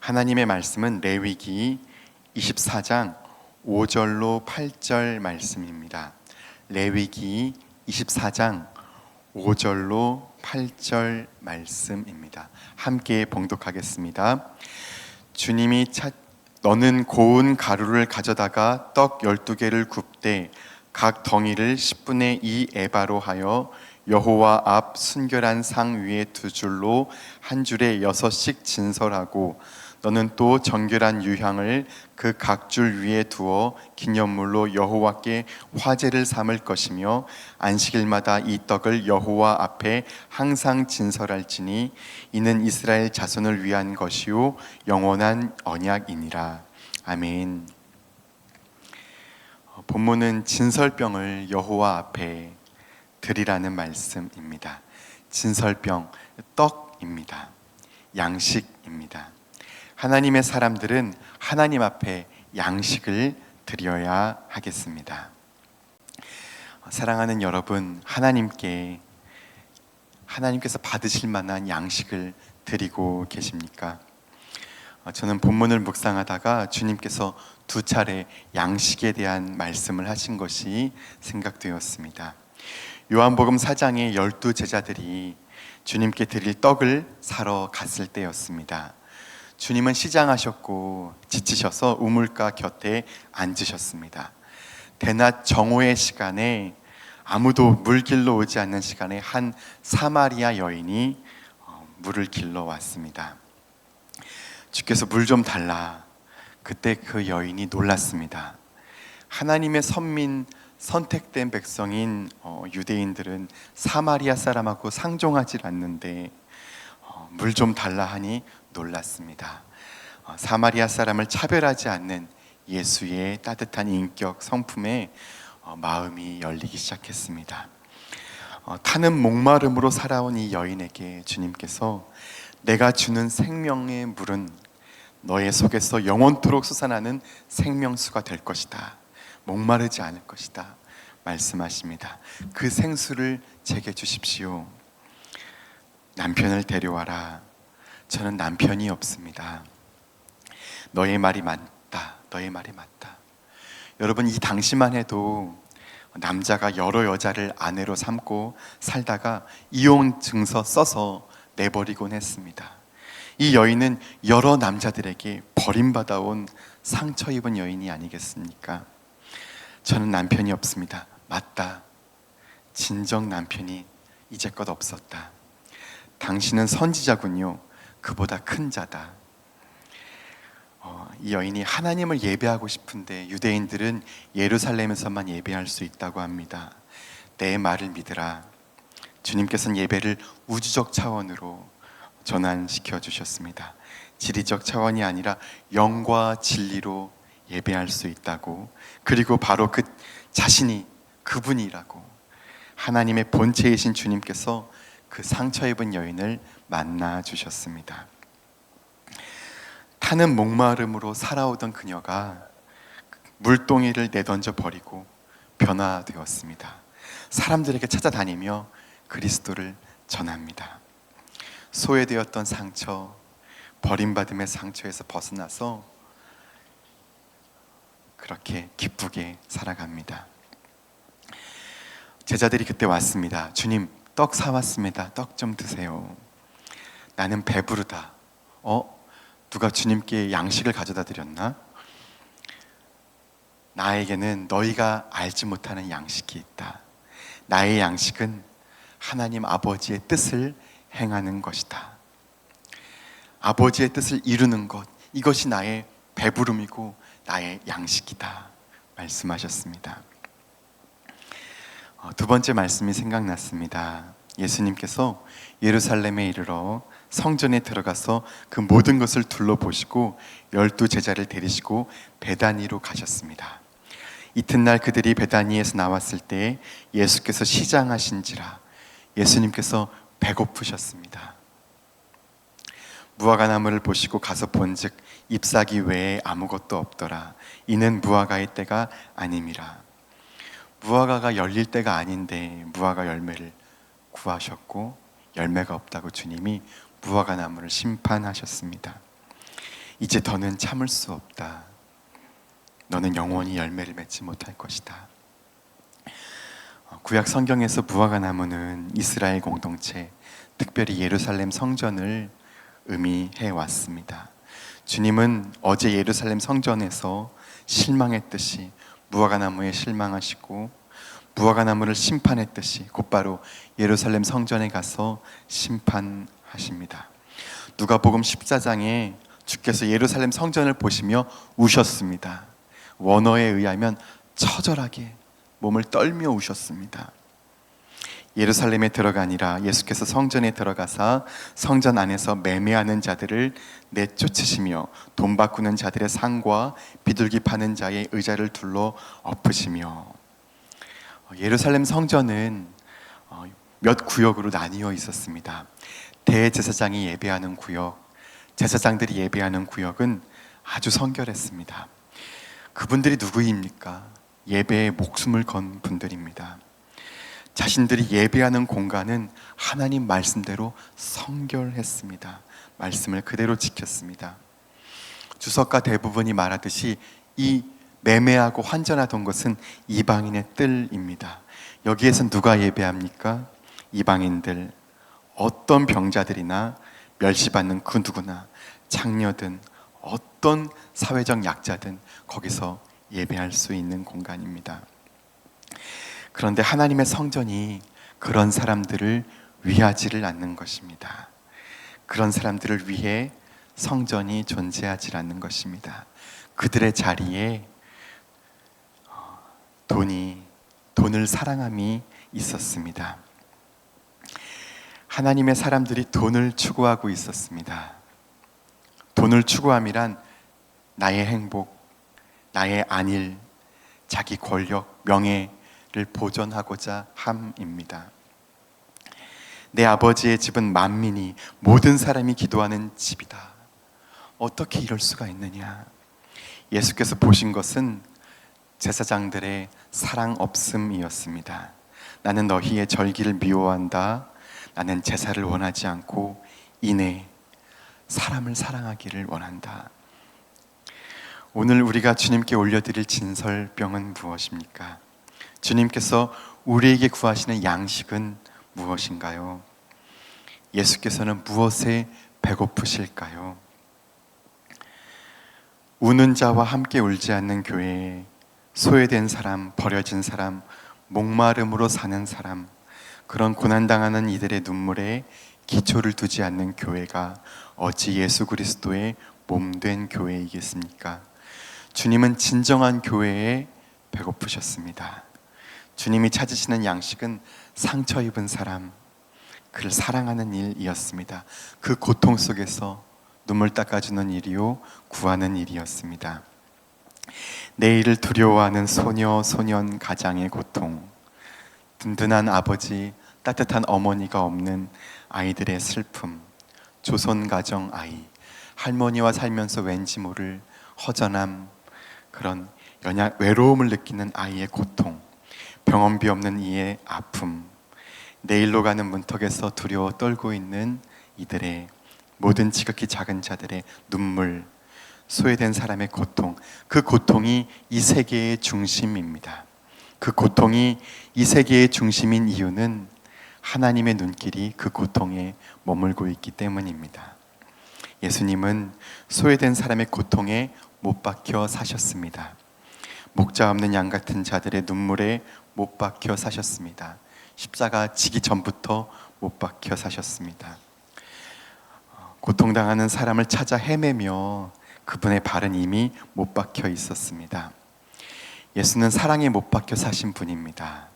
하나님의 말씀은 레위기 24장 5절로 8절 말씀입니다. 레위기 24장 5절로 8절 말씀입니다. 함께 봉독하겠습니다. 주님이 너는 고운 가루를 가져다가 떡 12개를 굽되 각 덩이를 10분의 2 에바로 하여 여호와 앞 순결한 상 위에 두 줄로 한 줄에 6씩 진설하고 너는 또 정결한 유향을 그 각 줄 위에 두어 기념물로 여호와께 화제를 삼을 것이며 안식일마다 이 떡을 여호와 앞에 항상 진설할지니 이는 이스라엘 자손을 위한 것이요 영원한 언약이니라. 아멘. 본문은 진설병을 여호와 앞에 드리라는 말씀입니다. 진설병, 떡입니다. 양식입니다. 하나님의 사람들은 하나님 앞에 양식을 드려야 하겠습니다. 사랑하는 여러분, 하나님께서 받으실 만한 양식을 드리고 계십니까? 저는 본문을 묵상하다가 주님께서 2차례 양식에 대한 말씀을 하신 것이 생각되었습니다. 요한복음 4장에 12제자들이 주님께 드릴 떡을 사러 갔을 때였습니다. 주님은 시장하셨고 지치셔서 우물가 곁에 앉으셨습니다. 대낮 정오의 시간에 아무도 물 길러 오지 않는 시간에 한 사마리아 여인이 물을 길러 왔습니다. 주께서 물 좀 달라. 그때 그 여인이 놀랐습니다. 하나님의 선택된 백성인 유대인들은 사마리아 사람하고 상종하지 않는데 물 좀 달라 하니 놀랐습니다. 사마리아 사람을 차별하지 않는 예수의 따뜻한 인격 성품에 마음이 열리기 시작했습니다. 타는 목마름으로 살아온 이 여인에게 주님께서 내가 주는 생명의 물은 너의 속에서 영원토록 솟아나는 생명수가 될 것이다. 목마르지 않을 것이다 말씀하십니다. 그 생수를 제게 주십시오. 남편을 데려와라. 저는 남편이 없습니다. 너의 말이 맞다. 너의 말이 맞다. 여러분, 이 당시만 해도 남자가 여러 여자를 아내로 삼고 살다가 이혼 증서 써서 내버리곤 했습니다. 이 여인은 여러 남자들에게 버림받아온 상처 입은 여인이 아니겠습니까? 저는 남편이 없습니다. 맞다. 진정 남편이 이제껏 없었다. 당신은 선지자군요. 그보다 큰 자다. 이 여인이 하나님을 예배하고 싶은데 유대인들은 예루살렘에서만 예배할 수 있다고 합니다. 내 말을 믿으라. 주님께서는 예배를 우주적 차원으로 전환시켜 주셨습니다. 지리적 차원이 아니라 영과 진리로 예배할 수 있다고, 그리고 바로 그 자신이 그분이라고, 하나님의 본체이신 주님께서 그 상처 입은 여인을 만나 주셨습니다. 타는 목마름으로 살아오던 그녀가 물동이를 내던져 버리고 변화되었습니다. 사람들에게 찾아다니며 그리스도를 전합니다. 소외되었던 상처, 버림받음의 상처에서 벗어나서 그렇게 기쁘게 살아갑니다. 제자들이 그때 왔습니다. 주님, 떡 사왔습니다. 떡 좀 드세요. 나는 배부르다. 누가 주님께 양식을 가져다 드렸나? 나에게는 너희가 알지 못하는 양식이 있다. 나의 양식은 하나님 아버지의 뜻을 행하는 것이다. 아버지의 뜻을 이루는 것, 이것이 나의 배부름이고 나의 양식이다 말씀하셨습니다. 두 번째 말씀이 생각났습니다. 예수님께서 예루살렘에 이르러 성전에 들어가서 그 모든 것을 둘러보시고 12제자를 데리시고 베다니로 가셨습니다. 이튿날 그들이 베다니에서 나왔을 때 예수께서 시장하신지라. 예수님께서 배고프셨습니다. 무화과나무를 보시고 가서 본즉 잎사귀 외에 아무것도 없더라. 이는 무화과의 때가 아님이라. 무화과가 열릴 때가 아닌데 무화과 열매를 구하셨고 열매가 없다고 주님이 무화과 나무를 심판하셨습니다. 이제 더는 참을 수 없다. 너는 영원히 열매를 맺지 못할 것이다. 구약 성경에서 무화과 나무는 이스라엘 공동체, 특별히 예루살렘 성전을 의미해 왔습니다. 주님은 어제 예루살렘 성전에서 실망했듯이 무화과 나무에 실망하시고 무화과 나무를 심판했듯이 곧바로 예루살렘 성전에 가서 심판하십니다. 누가복음 14장에 주께서 예루살렘 성전을 보시며 우셨습니다. 원어에 의하면 처절하게 몸을 떨며 우셨습니다. 예루살렘에 들어가니라 예수께서 성전에 들어가사 성전 안에서 매매하는 자들을 내쫓으시며 돈 바꾸는 자들의 상과 비둘기 파는 자의 의자를 둘러 엎으시며. 예루살렘 성전은 몇 구역으로 나뉘어 있었습니다. 대제사장이 예배하는 구역, 제사장들이 예배하는 구역은 아주 성결했습니다. 그분들이 누구입니까? 예배에 목숨을 건 분들입니다. 자신들이 예배하는 공간은 하나님 말씀대로 성결했습니다. 말씀을 그대로 지켰습니다. 주석가 대부분이 말하듯이 이 매매하고 환전하던 것은 이방인의 뜰입니다. 여기에선 누가 예배합니까? 이방인들, 어떤 병자들이나 멸시받는 그 누구나, 장녀든 어떤 사회적 약자든 거기서 예배할 수 있는 공간입니다. 그런데 하나님의 성전이 그런 사람들을 위하지를 않는 것입니다. 그런 사람들을 위해 성전이 존재하지 않는 것입니다. 그들의 자리에 돈을 사랑함이 있었습니다. 하나님의 사람들이 돈을 추구하고 있었습니다. 돈을 추구함이란 나의 행복, 나의 안일, 자기 권력, 명예를 보존하고자 함입니다. 내 아버지의 집은 만민이 모든 사람이 기도하는 집이다. 어떻게 이럴 수가 있느냐? 예수께서 보신 것은 제사장들의 사랑 없음이었습니다. 나는 너희의 절기를 미워한다. 나는 제사를 원하지 않고 이내 사람을 사랑하기를 원한다. 오늘 우리가 주님께 올려드릴 진설병은 무엇입니까? 주님께서 우리에게 구하시는 양식은 무엇인가요? 예수께서는 무엇에 배고프실까요? 우는 자와 함께 울지 않는 교회에 소외된 사람, 버려진 사람, 목마름으로 사는 사람, 그런 고난당하는 이들의 눈물에 기초를 두지 않는 교회가 어찌 예수 그리스도의 몸된 교회이겠습니까? 주님은 진정한 교회에 배고프셨습니다. 주님이 찾으시는 양식은 상처 입은 사람, 그를 사랑하는 일이었습니다. 그 고통 속에서 눈물 닦아주는 일이요, 구하는 일이었습니다. 내일을 두려워하는 소녀, 소년 가장의 고통, 든든한 아버지, 따뜻한 어머니가 없는 아이들의 슬픔, 조선 가정 아이, 할머니와 살면서 왠지 모를 허전함, 그런 외로움을 느끼는 아이의 고통, 병원비 없는 이의 아픔, 내일로 가는 문턱에서 두려워 떨고 있는 이들의 모든 지극히 작은 자들의 눈물, 소외된 사람의 고통, 그 고통이 이 세계의 중심입니다. 그 고통이 이 세계의 중심인 이유는 하나님의 눈길이 그 고통에 머물고 있기 때문입니다. 예수님은 소외된 사람의 고통에 못 박혀 사셨습니다. 목자 없는 양 같은 자들의 눈물에 못 박혀 사셨습니다. 십자가 지기 전부터 못 박혀 사셨습니다. 고통당하는 사람을 찾아 헤매며 그분의 발은 이미 못 박혀 있었습니다. 예수는 사랑에 못 박혀 사신 분입니다.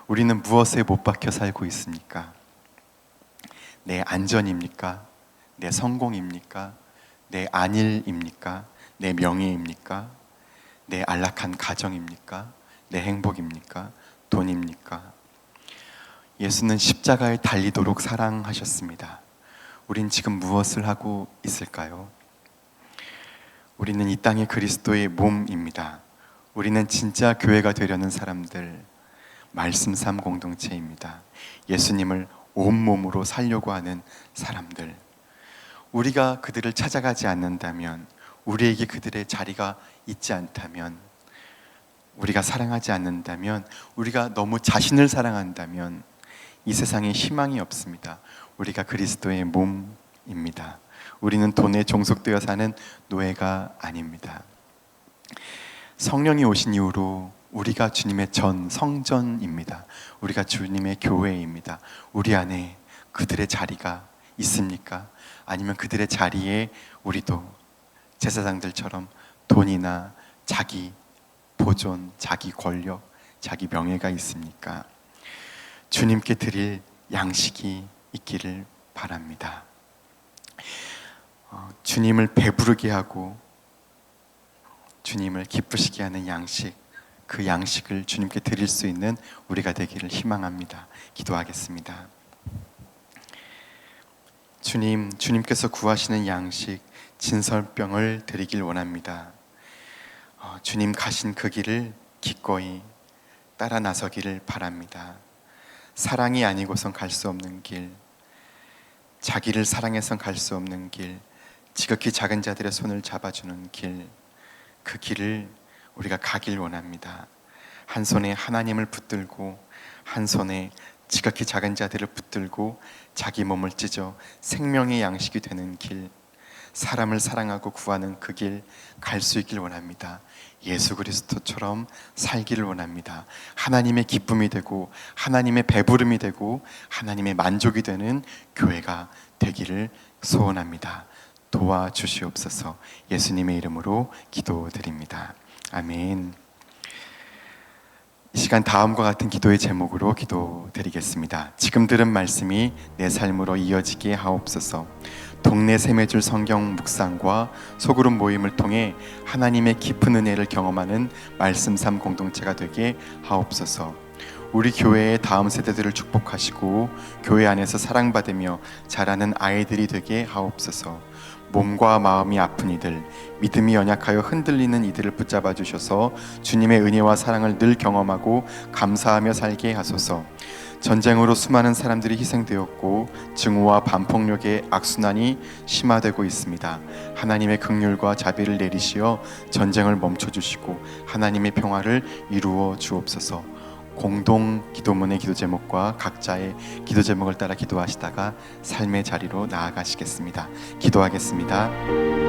우리는 무엇에 못 박혀 살고 있습니까? 내 안전입니까? 내 성공입니까? 내 안일입니까? 내 명예입니까? 내 안락한 가정입니까? 내 행복입니까? 돈입니까? 예수는 십자가에 달리도록 사랑하셨습니다. 우린 지금 무엇을 하고 있을까요? 우리는 이 땅의 그리스도의 몸입니다. 우리는 진짜 교회가 되려는 사람들, 말씀 삶 공동체입니다. 예수님을 온몸으로 살려고 하는 사람들. 우리가 그들을 찾아가지 않는다면, 우리에게 그들의 자리가 있지 않다면, 우리가 사랑하지 않는다면, 우리가 너무 자신을 사랑한다면 이 세상에 희망이 없습니다. 우리가 그리스도의 몸입니다. 우리는 돈에 종속되어 사는 노예가 아닙니다. 성령이 오신 이후로 우리가 주님의 성전입니다. 우리가 주님의 교회입니다. 우리 안에 그들의 자리가 있습니까? 아니면 그들의 자리에 우리도 제사장들처럼 돈이나 자기 보존, 자기 권력, 자기 명예가 있습니까? 주님께 드릴 양식이 있기를 바랍니다. 주님을 배부르게 하고 주님을 기쁘시게 하는 양식, 그 양식을 주님께 드릴 수 있는 우리가 되기를 희망합니다. 기도하겠습니다. 주님께서 구하시는 양식, 진설병을 드리길 원합니다. 주님 가신 그 길을 기꺼이 따라 나서기를 바랍니다. 사랑이 아니고선 갈 수 없는 길, 자기를 사랑해선 갈 수 없는 길, 지극히 작은 자들의 손을 잡아주는 길, 그 길을 우리가 가길 원합니다. 한 손에 하나님을 붙들고 한 손에 지극히 작은 자들을 붙들고 자기 몸을 찢어 생명의 양식이 되는 길, 사람을 사랑하고 구하는 그 길 갈 수 있길 원합니다. 예수 그리스도처럼 살기를 원합니다. 하나님의 기쁨이 되고 하나님의 배부름이 되고 하나님의 만족이 되는 교회가 되기를 소원합니다. 도와주시옵소서. 예수님의 이름으로 기도드립니다. 아멘. 이 시간 다음과 같은 기도의 제목으로 기도드리겠습니다. 지금 들은 말씀이 내 삶으로 이어지게 하옵소서. 동네 세매줄 성경 묵상과 소그룹 모임을 통해 하나님의 깊은 은혜를 경험하는 말씀 삶 공동체가 되게 하옵소서. 우리 교회의 다음 세대들을 축복하시고 교회 안에서 사랑받으며 자라는 아이들이 되게 하옵소서. 몸과 마음이 아픈 이들, 믿음이 연약하여 흔들리는 이들을 붙잡아 주셔서 주님의 은혜와 사랑을 늘 경험하고 감사하며 살게 하소서. 전쟁으로 수많은 사람들이 희생되었고 증오와 반폭력의 악순환이 심화되고 있습니다. 하나님의 긍휼과 자비를 내리시어 전쟁을 멈춰주시고 하나님의 평화를 이루어 주옵소서. 공동 기도문의 기도 제목과 각자의 기도 제목을 따라 기도하시다가 삶의 자리로 나아가시겠습니다. 기도하겠습니다.